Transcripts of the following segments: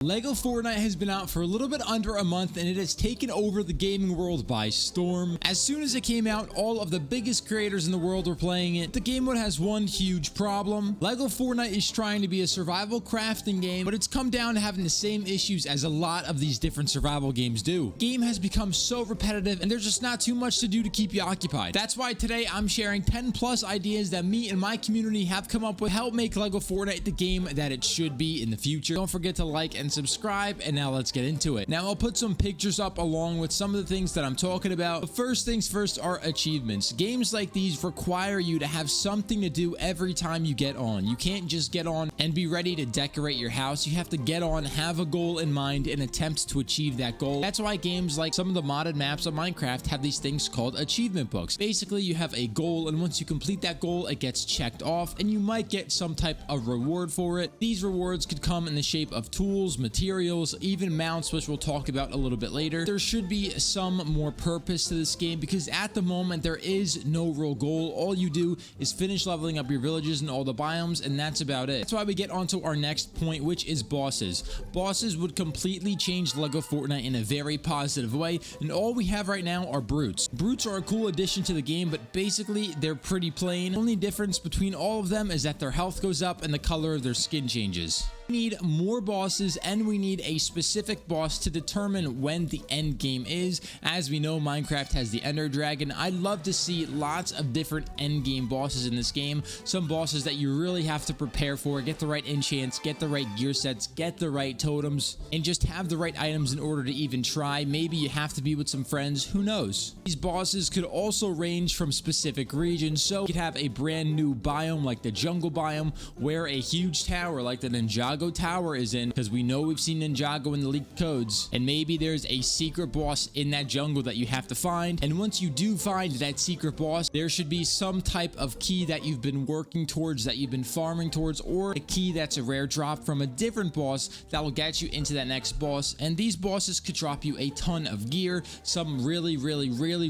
Lego Fortnite has been out for a little bit under a month and it has taken over the gaming world by storm. As soon as it came out, all of the biggest creators in the world were playing it. The game mode has one huge problem. Lego Fortnite is trying to be a survival crafting game, but it's come down to having the same issues as a lot of these different survival games do. The game has become so repetitive and there's just not too much to do to keep you occupied. That's why today I'm sharing 10 plus ideas that me and my community have come up with to help make Lego Fortnite the game that it should be in the future. Don't forget to like and subscribe, and now let's get into it. Now I'll put some pictures up along with some of the things that I'm talking about. But first things first are achievements. Games like these require you to have something to do every time you get on. You can't just get on and be ready to decorate your house. You have to get on, have a goal in mind, and attempt to achieve that goal. That's why games like some of the modded maps of Minecraft have these things called achievement books. Basically, you have a goal, and once you complete that goal, it gets checked off, and you might get some type of reward for it. These rewards could come in the shape of tools, materials, even mounts, which we'll talk about a little bit later. There should be some more purpose to this game because at the moment there is no real goal. All you do is finish leveling up your villages and all the biomes, and that's about it. That's why we get onto our next point, which is bosses. Bosses would completely change Lego Fortnite in a very positive way, and all we have right now are brutes. Brutes are a cool addition to the game, but basically they're pretty plain. The only difference between all of them is that their health goes up and the color of their skin changes. We need more bosses and we need a specific boss to determine when the end game is. As we know, Minecraft has the Ender Dragon. I'd love to see lots of different end game bosses in this game. Some bosses that you really have to prepare for, get the right enchants, get the right gear sets, get the right totems, and just have the right items in order to even try. Maybe you have to be with some friends, who knows? These bosses could also range from specific regions, so you could have a brand new biome like the jungle biome, where a huge tower like the Ninjago Tower is in, because we know we've seen Ninjago in the leaked codes, and maybe there's a secret boss in that jungle that you have to find. And once you do find that secret boss, there should be some type of key that you've been working towards, that you've been farming towards, or a key that's a rare drop from a different boss that will get you into that next boss. And these bosses could drop you a ton of gear, some really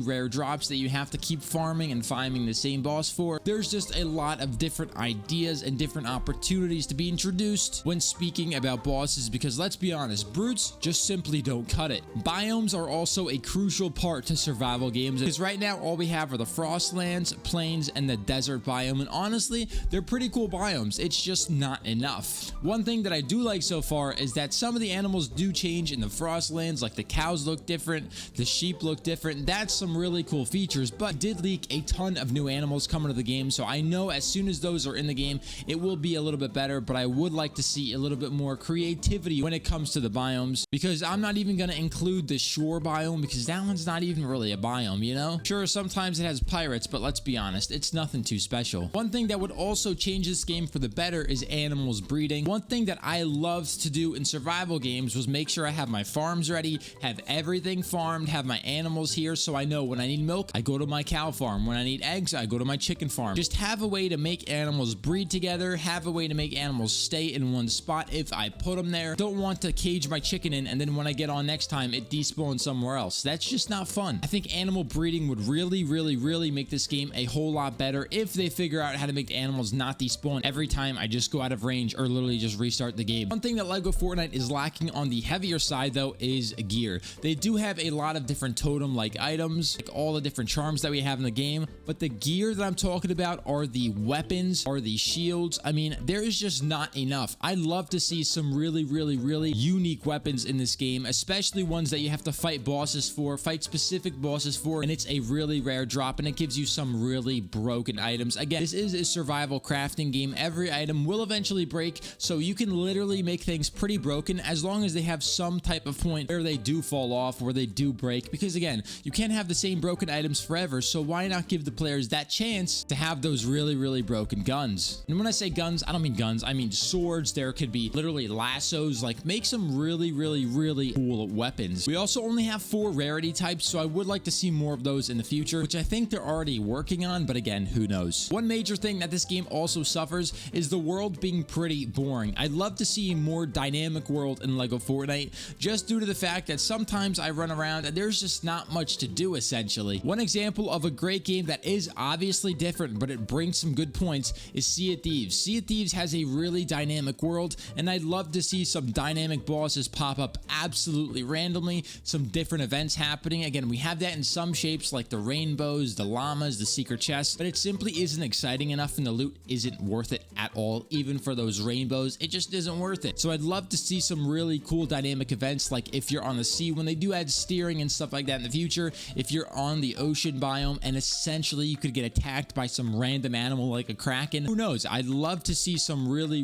rare drops that you have to keep farming and finding the same boss for. There's just a lot of different ideas and different opportunities to be introduced when speaking about bosses, because let's be honest, brutes just simply don't cut it. Biomes are also a crucial part to survival games, because right now all we have are the Frostlands, Plains, and the Desert biome, and honestly, they're pretty cool biomes. It's just not enough. One thing that I do like so far is that some of the animals do change in the Frostlands, like the cows look different, the sheep look different. That's some really cool features, but did leak a ton of new animals coming to the game, so I know as soon as those are in the game, it will be a little bit better, but I would like to see a little bit more creativity when it comes to the biomes, because I'm not even going to include the shore biome, because that one's not even really a biome, you know? Sure, sometimes it has pirates, but let's be honest, it's nothing too special. One thing that would also change this game for the better is animals breeding. One thing that I loved to do in survival games was make sure I have my farms ready, have everything farmed, have my animals here, so I know when I need milk, I go to my cow farm. When I need eggs, I go to my chicken farm. Just have a way to make animals breed together, have a way to make animals stay in one spot if I put them there. Don't want to cage my chicken in and then when I get on next time it despawns somewhere else. That's just not fun. I think animal breeding would really make this game a whole lot better if they figure out how to make the animals not despawn every time I just go out of range or literally just restart the game. One thing that Lego Fortnite is lacking on the heavier side though is gear. They do have a lot of different totem like items, like all the different charms that we have in the game, but the gear that I'm talking about are the weapons, are the shields. I mean, there is just not enough. I'd love to see some really unique weapons in this game, especially ones that you have to fight bosses for, fight specific bosses for, and it's a really rare drop and it gives you some really broken items. Again, this is a survival crafting game. Every item will eventually break, so you can literally make things pretty broken as long as they have some type of point where they do fall off, where they do break, because again, you can't have the same broken items forever, so why not give the players that chance to have those really broken guns? And when I say guns, I don't mean guns, I mean swords. There could be literally lassos, like make some really cool weapons. We also only have 4 rarity types, so I would like to see more of those in the future, which I think they're already working on, but again, who knows? One major thing that this game also suffers is the world being pretty boring. I'd love to see a more dynamic world in Lego Fortnite, just due to the fact that sometimes I run around and there's just not much to do essentially. One example of a great game that is obviously different, but it brings some good points is Sea of Thieves. Sea of Thieves has a really dynamic world world, and I'd love to see some dynamic bosses pop up absolutely randomly, some different events happening. Again, we have that in some shapes like the rainbows, the llamas, the secret chests, but it simply isn't exciting enough and the loot isn't worth it at all. Even for those rainbows, it just isn't worth it. So I'd love to see some really cool dynamic events, like if you're on the sea, when they do add steering and stuff like that in the future, if you're on the ocean biome and essentially you could get attacked by some random animal like a kraken. Who knows? I'd love to see some really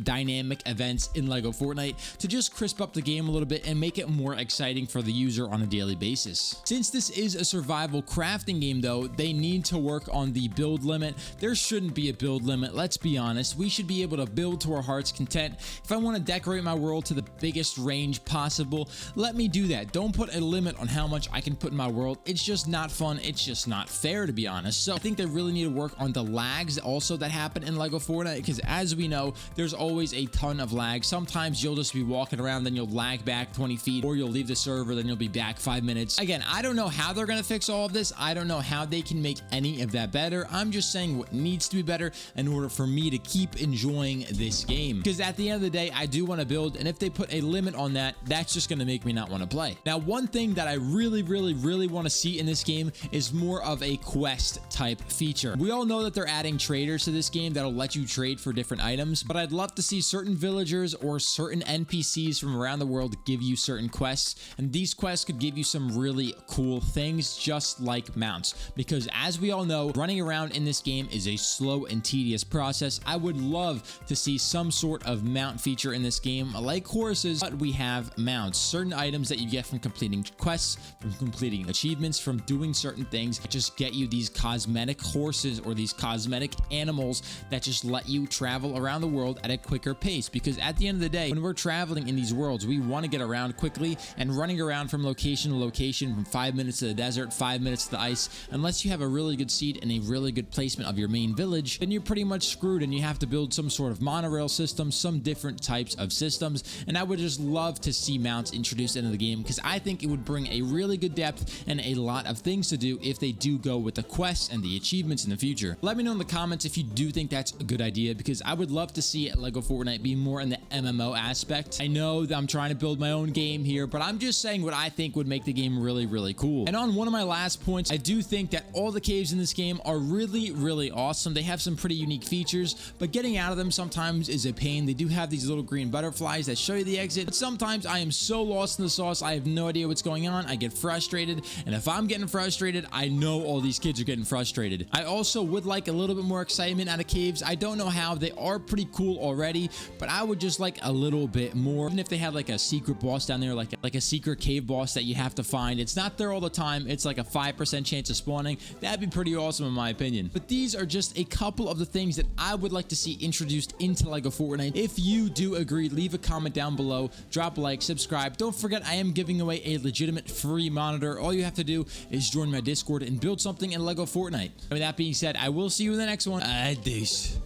dynamic events in LEGO Fortnite to just crisp up the game a little bit and make it more exciting for the user on a daily basis. Since this is a survival crafting game though, they need to work on the build limit. There shouldn't be a build limit, let's be honest. We should be able to build to our heart's content. If I want to decorate my world to the biggest range possible, let me do that. Don't put a limit on how much I can put in my world. It's just not fun. It's just not fair, to be honest. So I think they really need to work on the lags also that happen in LEGO Fortnite, because as we know, there's always a ton of lag. Sometimes you'll just be walking around, then you'll lag back 20 feet, or you'll leave the server, then you'll be back 5 minutes. Again, I don't know how they're going to fix all of this. I don't know how they can make any of that better. I'm just saying what needs to be better in order for me to keep enjoying this game, because at the end of the day, I do want to build, and if they put a limit on that, that's just going to make me not want to play. Now, one thing that I really want to see in this game is more of a quest type feature. We all know that they're adding traders to this game that'll let you trade for different items, but I'd love to see certain villagers or certain NPCs from around the world give you certain quests, and these quests could give you some really cool things, just like mounts, because as we all know, running around in this game is a slow and tedious process. I would love to see some sort of mount feature in this game, like horses, but we have mounts, certain items that you get from completing quests, from completing achievements, from doing certain things that just get you these cosmetic horses or these cosmetic animals that just let you travel around the world at a quicker pace. Because at the end of the day, when we're traveling in these worlds, we want to get around quickly, and running around from location to location, from 5 minutes to the desert, 5 minutes to the ice, unless you have a really good seed and a really good placement of your main village, then you're pretty much screwed, and you have to build some sort of monorail system, some different types of systems. And I would just love to see mounts introduced into the game, because I think it would bring a really good depth and a lot of things to do if they do go with the quests and the achievements in the future. Let me know in the comments if you do think that's a good idea, because I would love to see LEGO Fortnite be more in the MMO aspect. I know that I'm trying to build my own game here, but I'm just saying what I think would make the game really cool. And on one of my last points, I do think that all the caves in this game are really awesome. They have some pretty unique features, but getting out of them sometimes is a pain. They do have these little green butterflies that show you the exit, but sometimes I am so lost in the sauce, I have no idea what's going on. I get frustrated, and if I'm getting frustrated, I know all these kids are getting frustrated. I also would like a little bit more excitement out of caves. I don't know how. They are pretty cool already, but I would just like a little bit more. Even if they had like a secret boss down there, like a secret cave boss that you have to find. It's not there all the time. It's like a 5% chance of spawning. That'd be pretty awesome in my opinion. But these are just a couple of the things that I would like to see introduced into LEGO Fortnite. If you do agree, leave a comment down below, drop a like, subscribe. Don't forget, I am giving away a legitimate free monitor. All you have to do is join my Discord and build something in LEGO Fortnite. With that being said, I will see you in the next one. Adios.